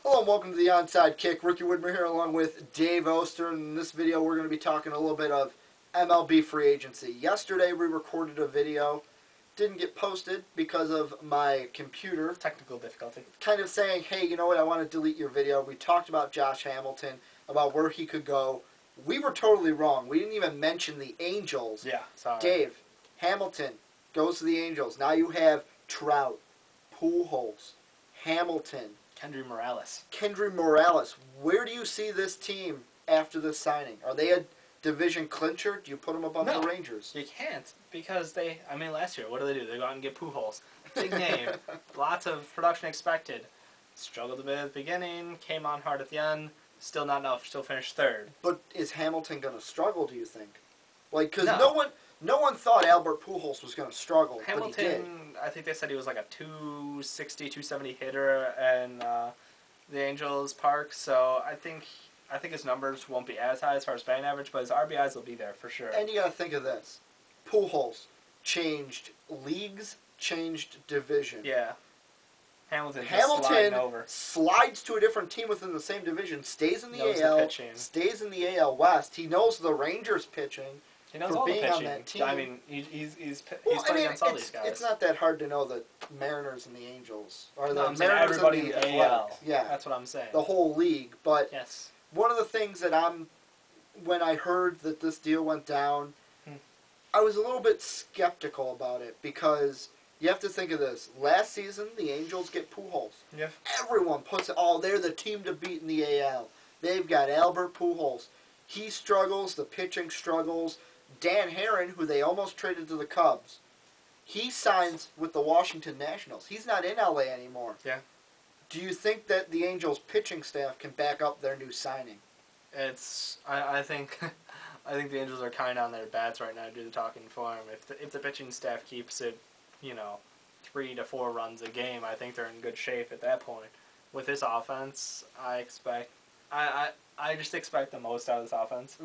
Hello and welcome to the Onside Kick. Ricky Widmer here along with Dave Oster. In this video we're going to be talking a little bit of MLB free agency. Yesterday we recorded a video. Didn't get posted because of my computer. Technical difficulty. Kind of saying, hey, you know what, I want to delete your video. We talked about Josh Hamilton, about where he could go. We were totally wrong. We didn't even mention the Angels. Yeah, sorry. Dave, Hamilton goes to the Angels. Now you have Trout, Pujols, Hamilton, Kendry Morales. Where do you see this team after this signing? Are they a division clincher? Do you put them above the Rangers? You can't, because last year, what do? They go out and get Pujols. Big name, lots of production expected. Struggled a bit at the beginning, came on hard at the end, still not enough, still finished third. But is Hamilton going to struggle, do you think? Like, because no one thought Albert Pujols was going to struggle, Hamilton, but he did. I think they said he was like a 260, 270 hitter in the Angels Park, so I think his numbers won't be as high as far as batting average, but his RBIs will be there for sure. And you got to think of this. Pujols changed leagues, changed division. Yeah. Hamilton slides to a different team within the same division, stays in the AL, stays in the AL West. He knows the Rangers pitching. He knows all the pitching. On that team. I mean, he's playing against all these guys. It's not that hard to know the Mariners and the Angels, or the Mariners everybody and the Athletics. Yeah, that's what I'm saying. The whole league. But yes, one of the things that when I heard that this deal went down, I was a little bit skeptical about it because you have to think of this. Last season, the Angels get Pujols. Yeah. Everyone puts it, they're the team to beat in the AL. They've got Albert Pujols. He struggles. The pitching struggles. Dan Herron, who they almost traded to the Cubs, he signs with the Washington Nationals. He's not in LA anymore. Yeah. Do you think that the Angels' pitching staff can back up their new signing? I think the Angels are kind of on their bats right now to do the talking for him. If the pitching staff keeps it, 3 to 4 runs a game, I think they're in good shape at that point. With this offense, I just expect the most out of this offense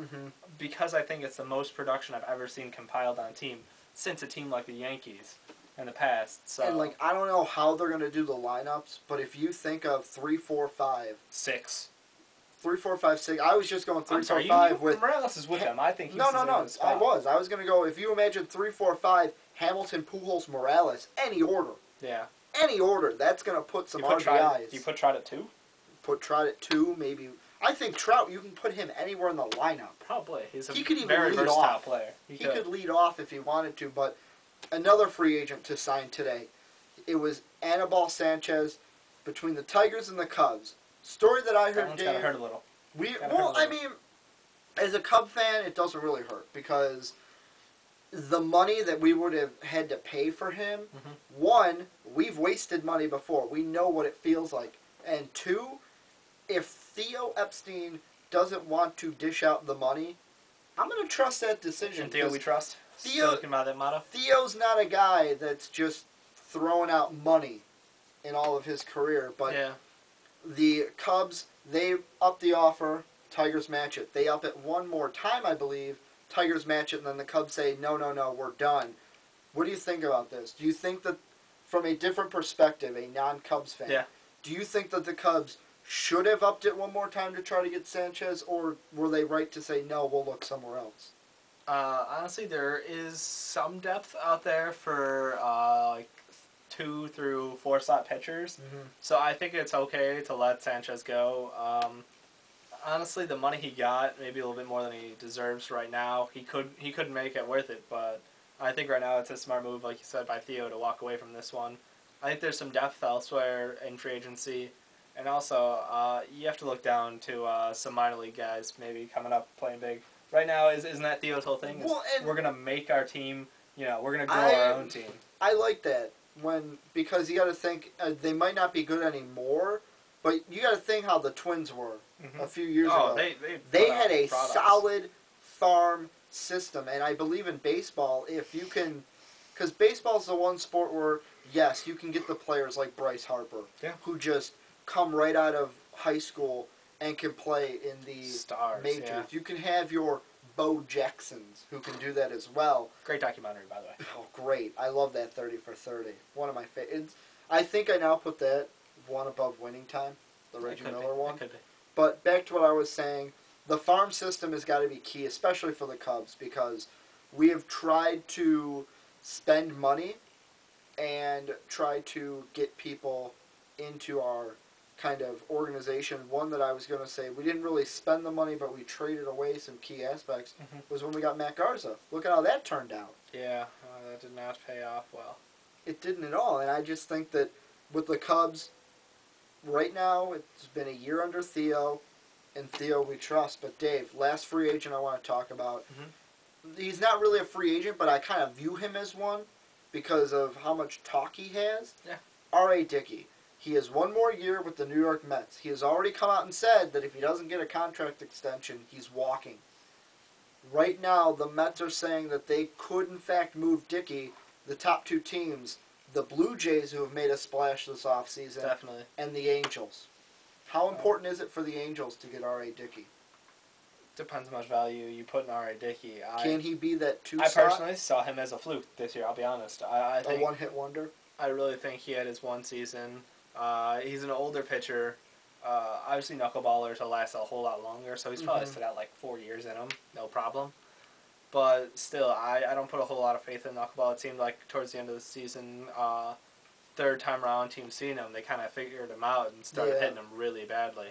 because I think it's the most production I've ever seen compiled on a team since a team like the Yankees in the past. So, and I don't know how they're going to do the lineups, but if you think of 3, 4, 5, 6. 3, 4, 5, 6. I was just going 3, 4, 5 with Morales is with them. I think he's no. I was going to go. If you imagine 3, 4, 5, Hamilton, Pujols, Morales, any order. Yeah. Any order. That's going to put some RBIs. Do you put Trout at 2? Put Trout at 2, maybe. I think Trout, you can put him anywhere in the lineup. Probably. He could even very lead versatile off. Player. He could lead off if he wanted to, but another free agent to sign today. It was Anibal Sanchez between the Tigers and the Cubs. Story that I heard, That one's hurt a little. As a Cub fan, it doesn't really hurt because the money that we would have had to pay for him, one, we've wasted money before. We know what it feels like. And two, if Theo Epstein doesn't want to dish out the money, I'm going to trust that decision. And Theo we trust? Still looking by that motto? Theo's not a guy that's just throwing out money in all of his career. But the Cubs, they up the offer. Tigers match it. They up it one more time, I believe. Tigers match it, and then the Cubs say, no, we're done. What do you think about this? Do you think that, from a different perspective, a non-Cubs fan, do you think that the Cubs should have upped it one more time to try to get Sanchez, or were they right to say, no, we'll look somewhere else? Honestly, there is some depth out there for 2 through 4 slot pitchers, so I think it's okay to let Sanchez go. Honestly, the money he got, maybe a little bit more than he deserves right now. He could make it worth it, but I think right now it's a smart move, like you said, by Theo to walk away from this one. I think there's some depth elsewhere in free agency, and also you have to look down to some minor league guys maybe coming up playing big. Right now, isn't that Theo's whole thing? We're going to make our team, we're going to grow our own team. I like that because you got to think they might not be good anymore, but you got to think how the Twins were a few years ago. They had a solid farm system, and I believe in baseball, if you can, because baseball's the one sport where, yes, you can get the players like Bryce Harper, who just come right out of high school and can play in the majors. Yeah. You can have your Bo Jacksons, who can do that as well. Great documentary, by the way. Oh, great. I love that 30 for 30. One of my favorites. I think I now put that one above Winning Time. the Reggie Miller one. It could be. But back to what I was saying, the farm system has got to be key, especially for the Cubs, because we have tried to spend money and try to get people into our kind of organization. One that I was going to say, we didn't really spend the money, but we traded away some key aspects, was when we got Matt Garza. Look at how that turned out. Yeah, that did not pay off well. It didn't at all, and I just think that with the Cubs, right now, it's been a year under Theo, and Theo we trust. But Dave, last free agent I want to talk about. He's not really a free agent, but I kind of view him as one because of how much talk he has. Yeah. R.A. Dickey. He has one more year with the New York Mets. He has already come out and said that if he doesn't get a contract extension, he's walking. Right now, the Mets are saying that they could, in fact, move Dickey, the top two teams, the Blue Jays, who have made a splash this offseason, Definitely, and the Angels. How important is it for the Angels to get R.A. Dickey? Depends how much value you put in R.A. Dickey. Can he be that two I slot? personally saw him as a fluke this year, I'll be honest. I think a one-hit wonder? I really think he had his one season. He's an older pitcher. Obviously, knuckleballers will last a whole lot longer, so he's probably stood out like 4 years in him, no problem. But still, I don't put a whole lot of faith in knuckleball. It seemed like towards the end of the season, third time around, team seeing him, they kind of figured him out and started hitting him really badly.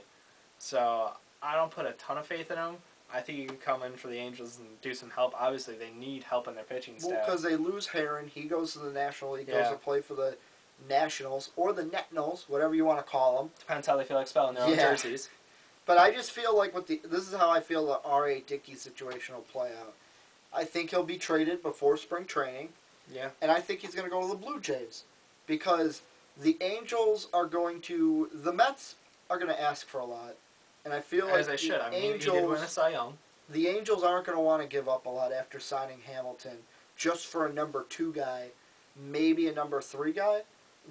So I don't put a ton of faith in him. I think he can come in for the Angels and do some help. Obviously, they need help in their pitching staff. Well, because they lose Heron. He goes to the National League, goes to play for the Nationals, or the Netnals, whatever you want to call them. Depends how they feel like spelling their own jerseys. But I just feel like this is how I feel the R.A. Dickey situation will play out. I think he'll be traded before spring training. Yeah. And I think he's going to go to the Blue Jays. Because the Angels are going to... The Mets are going to ask for a lot. And I feel like as they should. I mean, he did win a Cy Young. The Angels aren't going to want to give up a lot after signing Hamilton just for a number 2 guy, maybe a number 3 guy.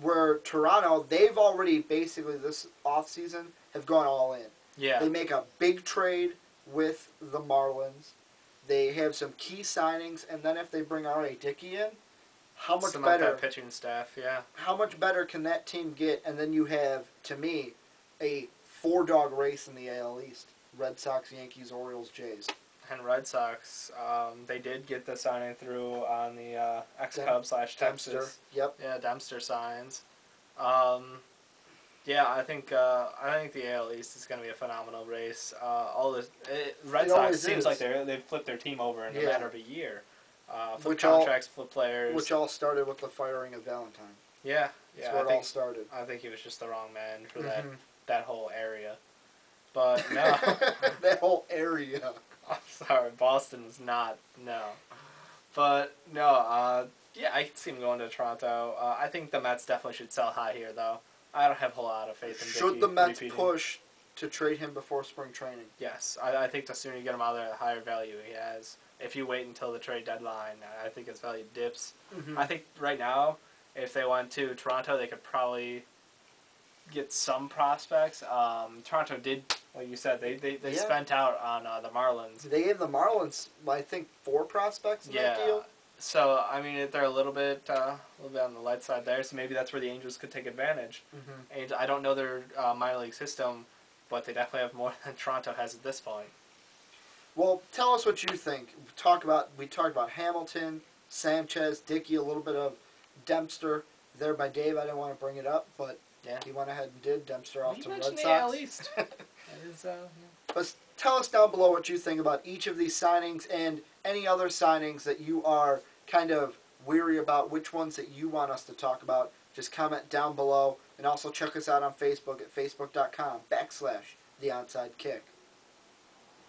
Where Toronto, they've already basically this offseason have gone all in. Yeah. They make a big trade with the Marlins. They have some key signings, and then if they bring R.A. Dickey in, how much better that pitching staff, how much better can that team get? And then you have, to me, a 4-dog race in the AL East. Red Sox, Yankees, Orioles, Jays. And Red Sox, they did get the signing through on the ex-Cub / Texas. Yep. Yeah, Dempster signs. Yeah, I think the AL East is going to be a phenomenal race. Red Sox seems like they've flipped their team over in a matter of a year. Flip contracts, flip players. Which all started with the firing of Valentine. Yeah. That's where it all started. I think he was just the wrong man for that whole area. But no. That whole area. I'm sorry, Boston is not, no. But, no, yeah, I can see him going to Toronto. I think the Mets definitely should sell high here, though. I don't have a whole lot of faith in Dickey. Should the Mets push to trade him before spring training? Yes. I think the sooner you get him out of there, the higher value he has. If you wait until the trade deadline, I think his value dips. I think right now, if they went to Toronto, they could probably get some prospects. Toronto did, like you said, they spent out on the Marlins. They gave the Marlins, I think, 4 prospects in that deal. So I mean, they're a little bit on the light side there. So maybe that's where the Angels could take advantage. And I don't know their minor league system, but they definitely have more than Toronto has at this point. Well, tell us what you think. We talked about Hamilton, Sanchez, Dickey, a little bit of Dempster there by Dave. I didn't want to bring it up, but he went ahead and did. Dempster off to Red Sox. AL East. But tell us down below what you think about each of these signings and any other signings that you are kind of weary about, which ones that you want us to talk about. Just comment down below, and also check us out on Facebook at facebook.com/the Onside Kick.